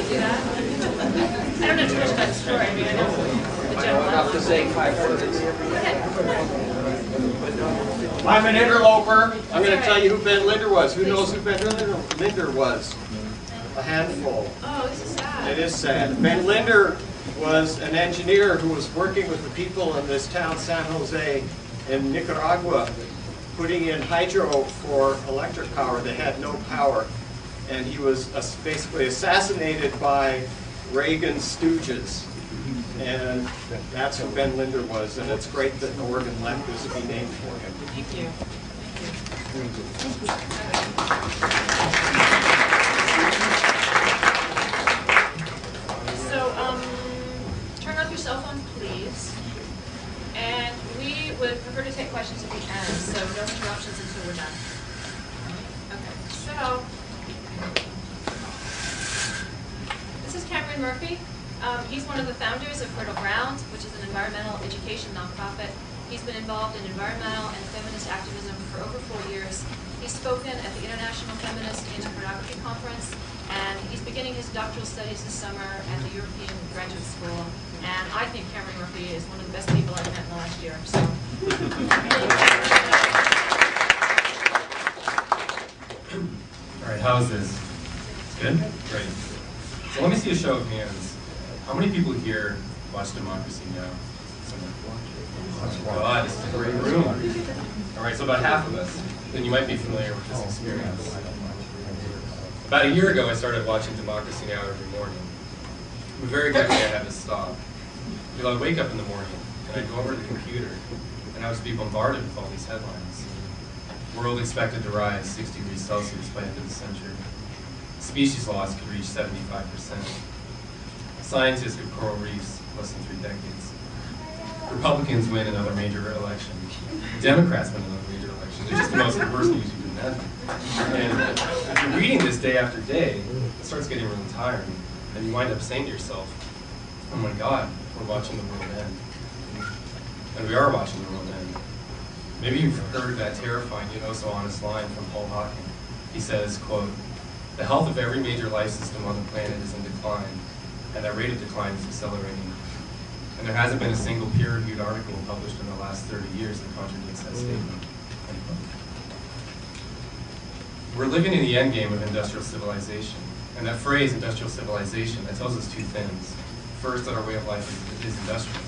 do that? I don't know too much about the story. I mean, I know the general outline. Enough to say 5 words. Okay. I'm an interloper. I'm going to tell you who Ben Linder was. Who knows who Ben Linder was? A handful. Oh, this is sad. It is sad. Ben Linder was an engineer who was working with the people in this town, San Jose, in Nicaragua, putting in hydro for electric power. They had no power. And he was basically assassinated by Reagan's stooges. And that's who Ben Linder was. And it's great that Oregon let this be named for him. Thank you. So, turn off your cell phone, please. And we would prefer to take questions at the end, so no interruptions until we're done. Okay, so this is Cameron Murphey. He's one of the founders of Fertile Ground, which is an environmental education nonprofit. He's been involved in environmental and feminist activism for over 4 years. He's spoken at the International Feminist Anti-Pornography Conference, and he's beginning his doctoral studies this summer at the European Graduate School. And I think Cameron Murphy is one of the best people I've met in the last year. So. All right, how is this? Good? Great. So let me see a show of hands. How many people here watch Democracy Now? Oh God, this is a great room. All right, so about half of us. Then you might be familiar with this experience. About a year ago, I started watching Democracy Now! Every morning. But very quickly, I had to stop. Because I'd wake up in the morning, and I'd go over to the computer, and I would be bombarded with all these headlines. World expected to rise 6 degrees Celsius by the end of the century. Species loss could reach 75%. Scientists of coral reefs less than 3 decades. Republicans win another major election. Democrats win another major election. It's just the most worst news you can imagine. And if you're reading this day after day, it starts getting really tiring. And you wind up saying to yourself, oh my God, we're watching the world end. And we are watching the world end. Maybe you've heard that terrifying, yet oh so honest line from Paul Hawking. He says, quote, "The health of every major life system on the planet is in decline, and that rate of decline is accelerating. And there hasn't been a single peer-reviewed article published in the last 30 years that contradicts that statement." We're living in the endgame of industrial civilization. And that phrase, industrial civilization, that tells us 2 things. First, that our way of life is industrial.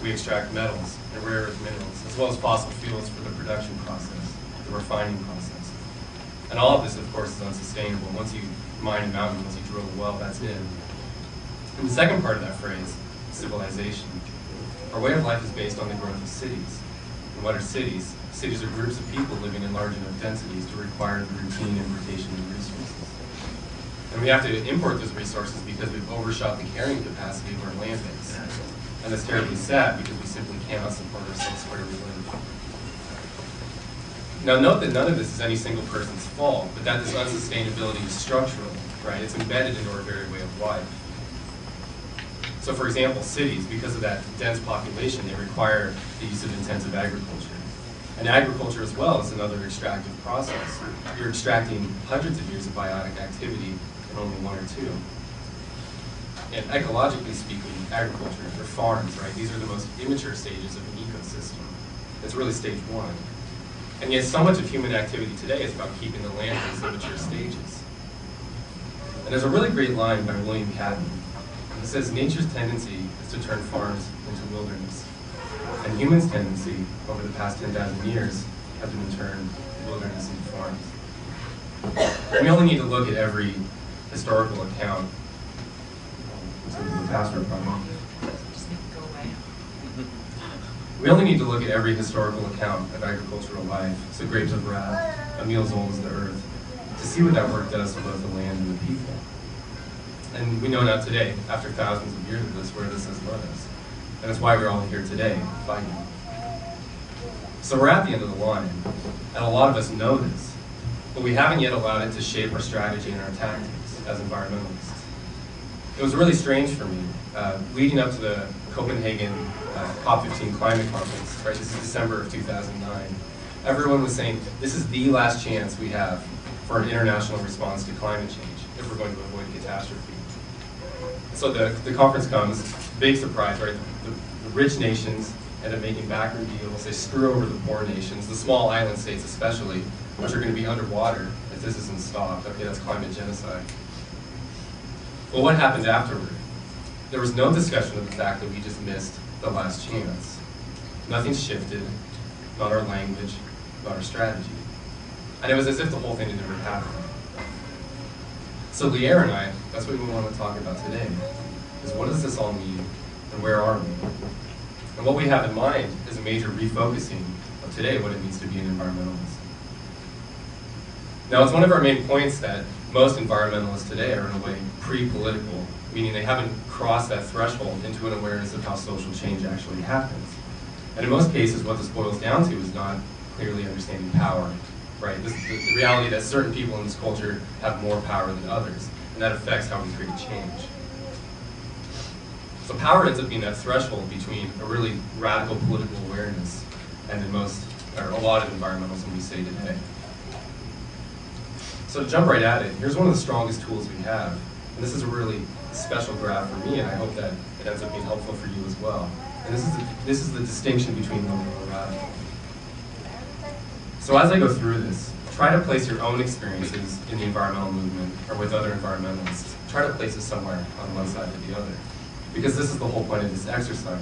We extract metals and rare earth minerals, as well as fossil fuels for the production process, the refining process. And all of this, of course, is unsustainable. Once you mine a mountain, once you drill a well, that's it. And the second part of that phrase, civilization. Our way of life is based on the growth of cities. And what are cities? Cities are groups of people living in large enough densities to require the routine importation of resources. And we have to import those resources because we've overshot the carrying capacity of our land base. And that's terribly sad because we simply cannot support ourselves where we live. Now note that none of this is any single person's fault, but that this unsustainability is structural, right? It's embedded into our very way of life. So for example, cities, because of that dense population, they require the use of intensive agriculture. And agriculture as well is another extractive process. You're extracting hundreds of years of biotic activity in only 1 or 2. And ecologically speaking, agriculture, or farms, right? These are the most immature stages of an ecosystem. It's really stage 1. And yet so much of human activity today is about keeping the land in its immature stages. And there's a really great line by William Catton. It says, nature's tendency is to turn farms into wilderness. And humans' tendency over the past 10,000 years has been to turn wilderness into farms. And we only need to look at every historical account. The password problem. Just make it go away. We only need to look at every historical account of agricultural life, so grapes of wrath, a meal as old as the earth, to see what that work does to both the land and the people. And we know now today, after thousands of years of this, where this has led us. And that's why we're all here today, fighting. So we're at the end of the line, and a lot of us know this, but we haven't yet allowed it to shape our strategy and our tactics as environmentalists. It was really strange for me, leading up to the Copenhagen COP15 climate conference, right? This is December of 2009. Everyone was saying, this is the last chance we have for an international response to climate change if we're going to avoid catastrophe. So the conference comes, big surprise, right? The rich nations end up making backward deals. They screw over the poor nations, the small island states especially, which are going to be underwater if this isn't stopped. Okay, that's climate genocide. Well, what happened afterward? There was no discussion of the fact that we just missed the last chance. Nothing shifted, not our language, not our strategy. And it was as if the whole thing had never happened. So Lierre and I, that's what we want to talk about today, is what does this all mean, and where are we? And what we have in mind is a major refocusing of today, what it means to be an environmentalist. Now, it's one of our main points that most environmentalists today are in a way pre-political, meaning they haven't crossed that threshold into an awareness of how social change actually happens. And in most cases, what this boils down to is not clearly understanding power, right? The reality that certain people in this culture have more power than others, and that affects how we create change. So power ends up being that threshold between a really radical political awareness and in a lot of environmentalism we say today. So to jump right at it, here's one of the strongest tools we have. And this is a really special graph for me, and I hope that it ends up being helpful for you as well. And this is the distinction between liberal and radical. So as I go through this, try to place your own experiences in the environmental movement or with other environmentalists. Try to place it somewhere on one side or the other. Because this is the whole point of this exercise.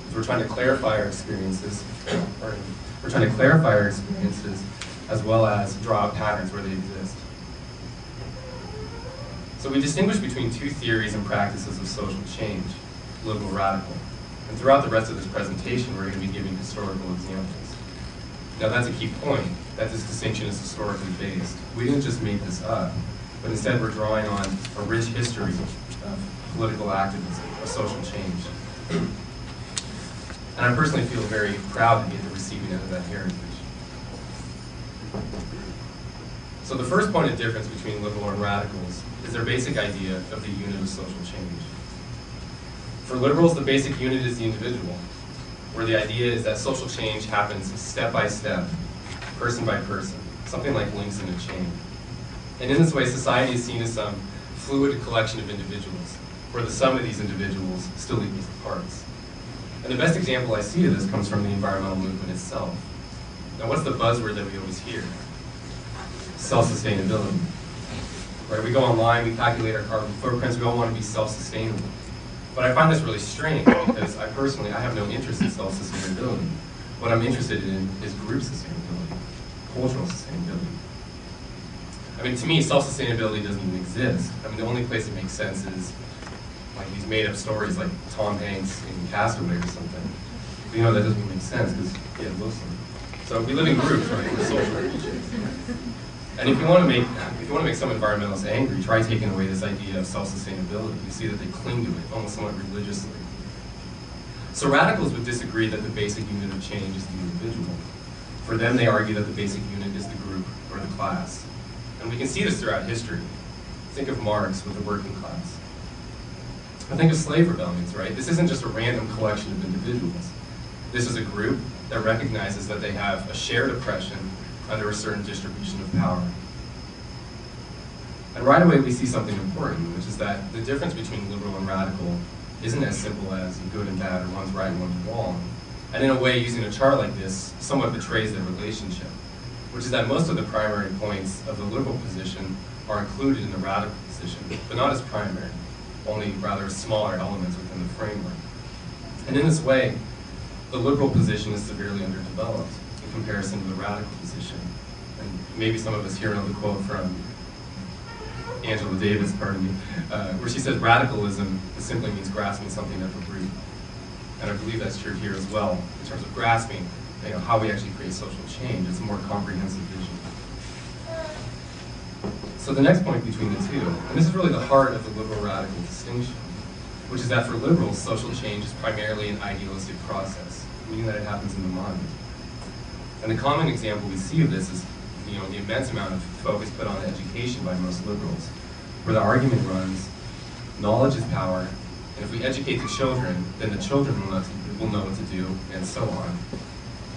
Is we're trying to clarify our experiences, as well as draw out patterns where they exist. So we distinguish between two theories and practices of social change, liberal radical. And throughout the rest of this presentation, we're going to be giving historical examples. Now that's a key point, that this distinction is historically based. We didn't just make this up, but instead we're drawing on a rich history of political activism, of social change. And I personally feel very proud to be at the receiving end of that heritage. So the first point of difference between liberal and radicals is their basic idea of the unit of social change. For liberals, the basic unit is the individual, where the idea is that social change happens step by step, person by person, something like links in a chain. And in this way, society is seen as some fluid collection of individuals, where the sum of these individuals still equals the parts. And the best example I see of this comes from the environmental movement itself. Now, what's the buzzword that we always hear? Self-sustainability. Right? We go online, we calculate our carbon footprints, we all want to be self-sustainable. But I find this really strange because I have no interest in self-sustainability. What I'm interested in is group sustainability, cultural sustainability. I mean, to me, self-sustainability doesn't even exist. I mean, the only place it makes sense is like these made-up stories like Tom Hanks in Castaway or something. But you know, that doesn't make sense because, yeah, Muslim. So we live in groups, right? We're social creatures. And if you want to make some environmentalists angry, try taking away this idea of self-sustainability. You see that they cling to it almost somewhat religiously. So radicals would disagree that the basic unit of change is the individual. For them, they argue that the basic unit is the group or the class. And we can see this throughout history. Think of Marx with the working class. I think of slave rebellions, right? This isn't just a random collection of individuals. This is a group that recognizes that they have a shared oppression under a certain distribution of power. And right away we see something important, which is that the difference between liberal and radical isn't as simple as good and bad or one's right and one's wrong. And in a way, using a chart like this somewhat betrays their relationship, which is that most of the primary points of the liberal position are included in the radical position, but not as primary, only rather smaller elements within the framework. And in this way, the liberal position is severely underdeveloped in comparison to the radical position. And maybe some of us here know the quote from Angela Davis, where she says radicalism simply means grasping something at the root. And I believe that's true here as well, in terms of grasping how we actually create social change. It's a more comprehensive vision. So the next point between the two, and this is really the heart of the liberal-radical distinction, which is that for liberals, social change is primarily an idealistic process, meaning that it happens in the mind. And the common example we see of this is the immense amount of focus put on education by most liberals, where the argument runs, knowledge is power, and if we educate the children, then the children will know what to do, and so on.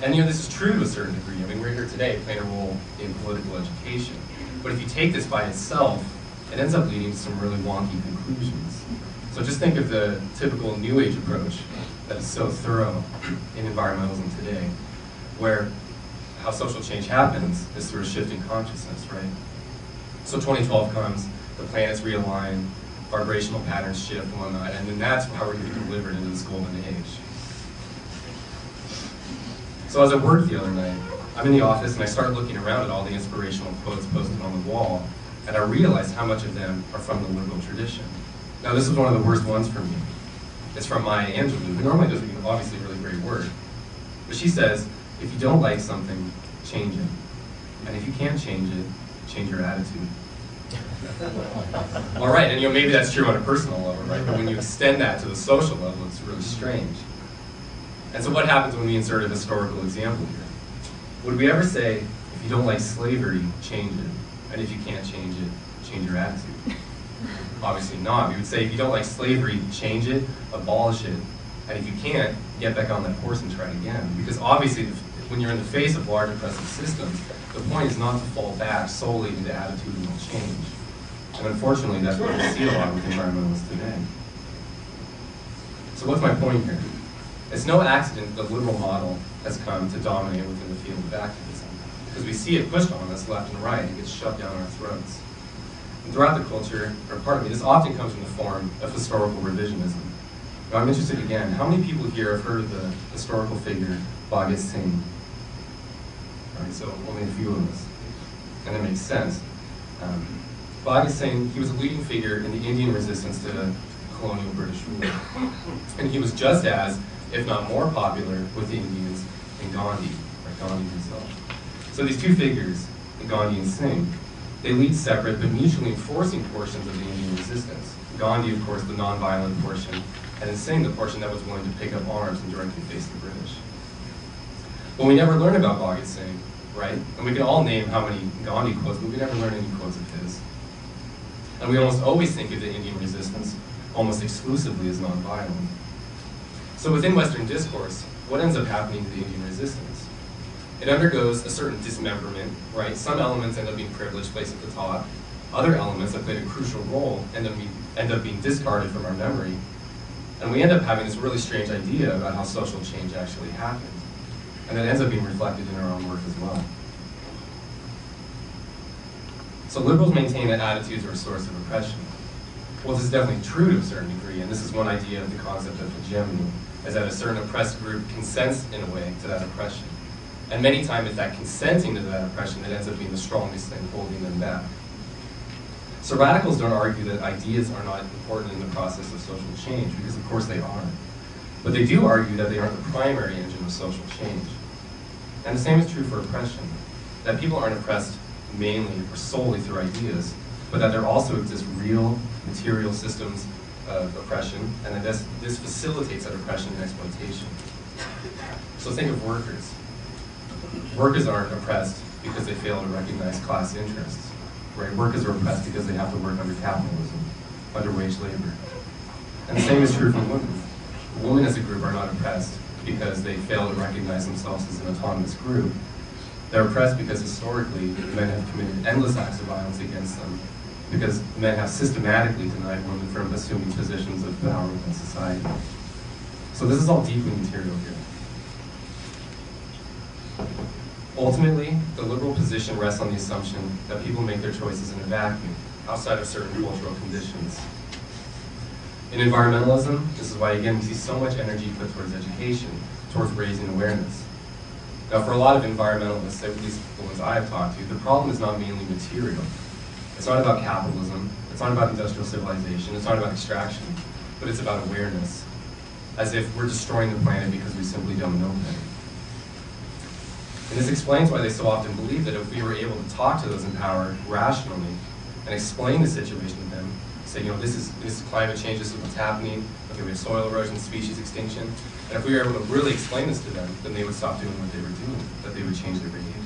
And this is true to a certain degree. I mean, we're here today playing a role in political education. But if you take this by itself, it ends up leading to some really wonky conclusions. So just think of the typical New Age approach that is so thorough in environmentalism today, where how social change happens is through a shift in consciousness, right? So 2012 comes, the planets realign, vibrational patterns shift and whatnot, and then that's how we're going to be delivered into this golden age. So as I worked the other night, I'm in the office and I start looking around at all the inspirational quotes posted on the wall, and I realized how much of them are from the liberal tradition. Now this is one of the worst ones for me. It's from Maya Angelou, who normally does obviously really great work. But she says, if you don't like something, change it. And if you can't change it, change your attitude. All right, and maybe that's true on a personal level, right? But when you extend that to the social level, it's really strange. And so what happens when we insert a historical example here? Would we ever say, if you don't like slavery, change it? And if you can't change it, change your attitude? Obviously not. We would say, if you don't like slavery, change it, abolish it. And if you can't, get back on that horse and try it again. Because obviously, when you're in the face of large oppressive systems, the point is not to fall back solely into attitudinal change. And unfortunately, that's what we see a lot with environmentalists today. So what's my point here? It's no accident the liberal model has come to dominate within the field of activism, because we see it pushed on us left and right. It gets shoved down our throats. And throughout the culture, or pardon me, this often comes in the form of historical revisionism. Now I'm interested again, how many people here have heard of the historical figure Bhagat Singh? All right, so only a few of us. And that makes sense. Bhagat Singh, he was a leading figure in the Indian resistance to colonial British rule. And he was just as, if not more popular with the Indians than Gandhi, or Gandhi himself. So these two figures, Gandhi and Singh, they lead separate but mutually enforcing portions of the Indian resistance. Gandhi, of course, the non-violent portion, and then Singh, the portion that was willing to pick up arms and directly face the British. But we never learn about Bhagat Singh, right? And we can all name how many Gandhi quotes, but we never learn any quotes of his. And we almost always think of the Indian resistance almost exclusively as non-violent. So within Western discourse, what ends up happening to the Indian resistance? It undergoes a certain dismemberment, right? Some elements end up being privileged, placed at the top. Other elements that played a crucial role end up being discarded from our memory. And we end up having this really strange idea about how social change actually happened. And that ends up being reflected in our own work as well. So liberals maintain that attitudes are a source of oppression. Well, this is definitely true to a certain degree, and this is one idea of the concept of hegemony, is that a certain oppressed group consents in a way to that oppression. And many times it's that consenting to that oppression that ends up being the strongest thing holding them back. So radicals don't argue that ideas are not important in the process of social change, because of course they are. But they do argue that they aren't the primary engine of social change. And the same is true for oppression, that people aren't oppressed mainly or solely through ideas, but that there also exist real material systems of oppression, and that this facilitates that oppression and exploitation. So think of workers. Workers aren't oppressed because they fail to recognize class interests. Right? Workers are oppressed because they have to work under capitalism, under wage labor. And the same is true for women. Women as a group are not oppressed because they fail to recognize themselves as an autonomous group. They're oppressed because historically men have committed endless acts of violence against them, because men have systematically denied women from assuming positions of power within society. So this is all deeply material here. Ultimately, the liberal position rests on the assumption that people make their choices in a vacuum, outside of certain cultural conditions. In environmentalism, this is why, again, we see so much energy put towards education, towards raising awareness. Now, for a lot of environmentalists, at least the ones I have talked to, the problem is not mainly material. It's not about capitalism, it's not about industrial civilization, it's not about extraction, but it's about awareness, as if we're destroying the planet because we simply don't know better. And this explains why they so often believe that if we were able to talk to those in power rationally and explain the situation to them, say, this is climate change, this is what's happening, okay, we have soil erosion, species extinction, and if we were able to really explain this to them, then they would stop doing what they were doing, that they would change their behavior.